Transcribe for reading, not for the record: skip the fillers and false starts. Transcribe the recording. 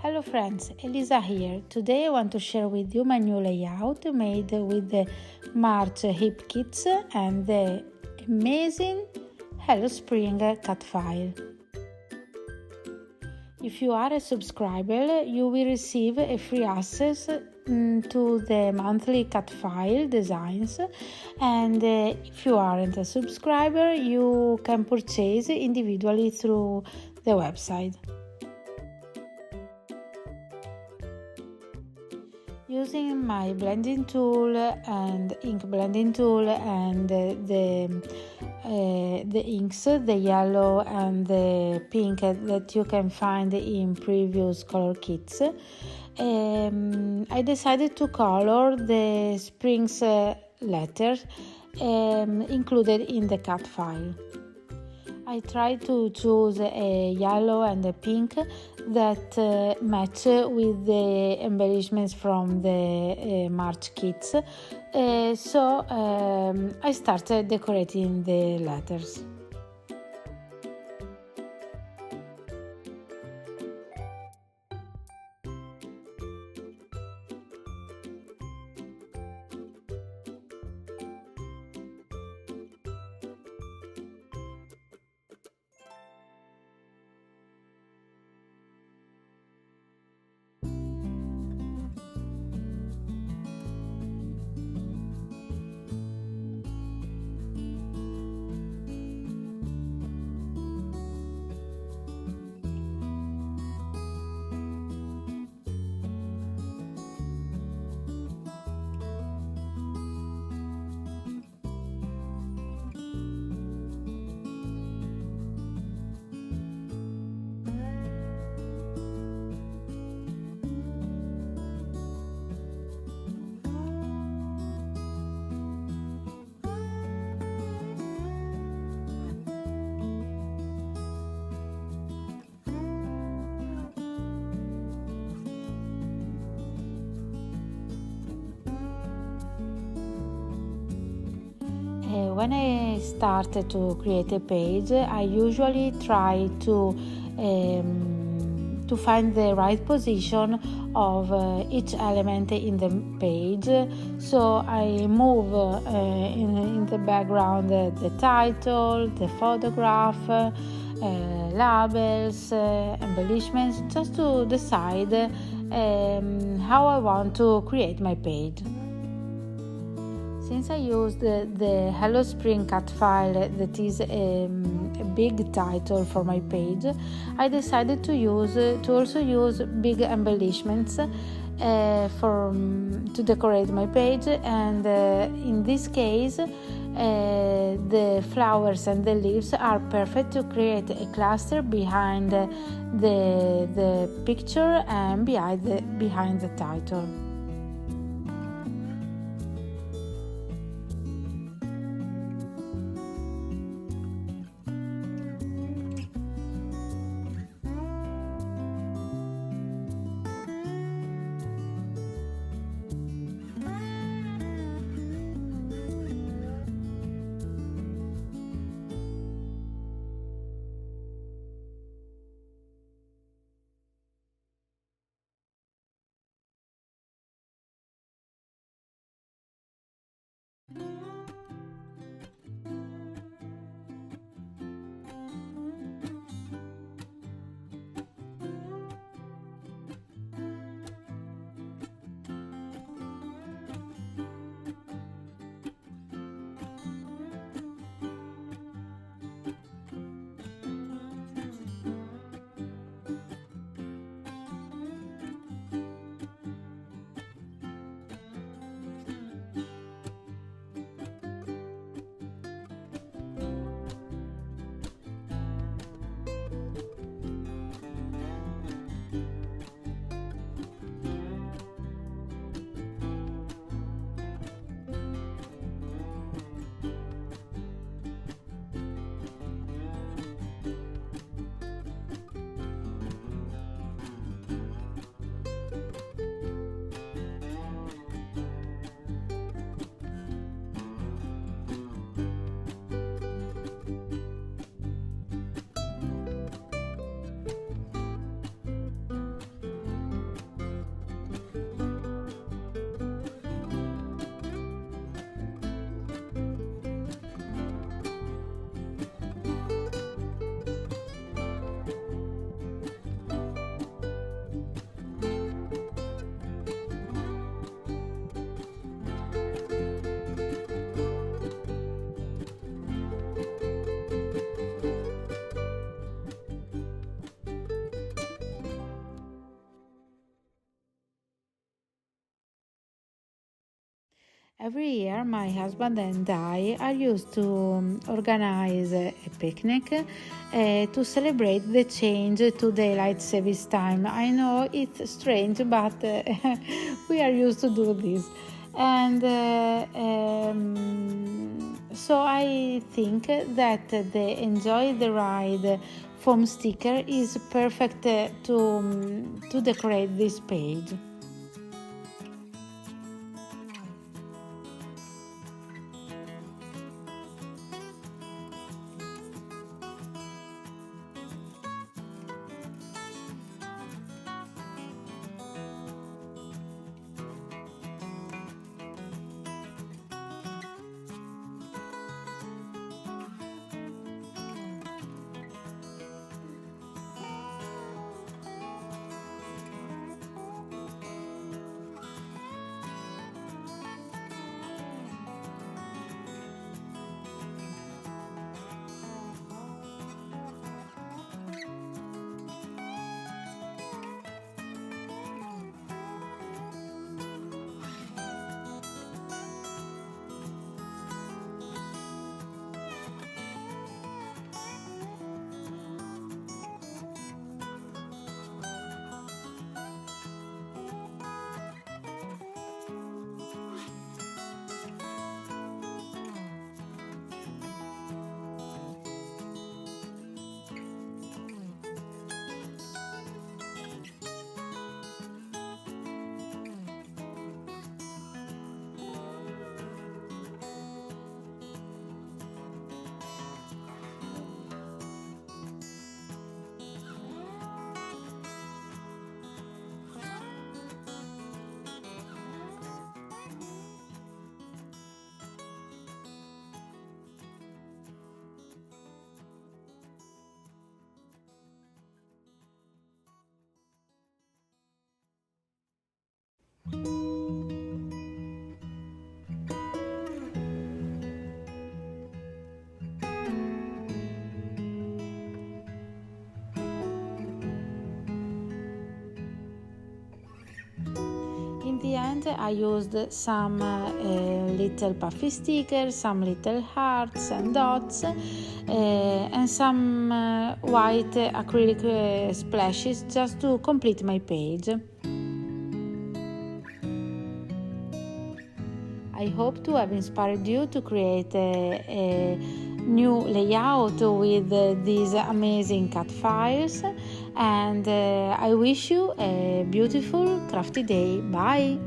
Hello friends, Elisa here. Today I want to share with you my new layout made with the March hip kits and the amazing Hello Spring cut file. If you are a subscriber, you will receive a free access to the monthly cut file designs, and if you aren't a subscriber, you can purchase individually through the website. Using my blending tool and ink blending tool and the inks, the yellow and the pink that you can find in previous color kits, I decided to color the spring's letters included in the cut file. I tried to choose a yellow and a pink that match with the embellishments from the March kits, so I started decorating the letters. When I start to create a page, I usually try to find the right position of each element in the page. So I move in the background the title, the photograph, labels, embellishments, just to decide how I want to create my page. Since I used the Hello Spring cut file that is a big title for my page, I decided to also use big embellishments to decorate my page, and in this case the flowers and the leaves are perfect to create a cluster behind the picture and behind the title. Every year, my husband and I are used to organize a picnic to celebrate the change to daylight savings time. I know it's strange, but we are used to do this. And so I think that the Enjoy the Ride foam sticker is perfect to decorate this page. In the end, I used some little puffy stickers, some little hearts and dots, and some white acrylic splashes just to complete my page. I hope to have inspired you to create a new layout with these amazing cut files, and I wish you a beautiful crafty day. Bye!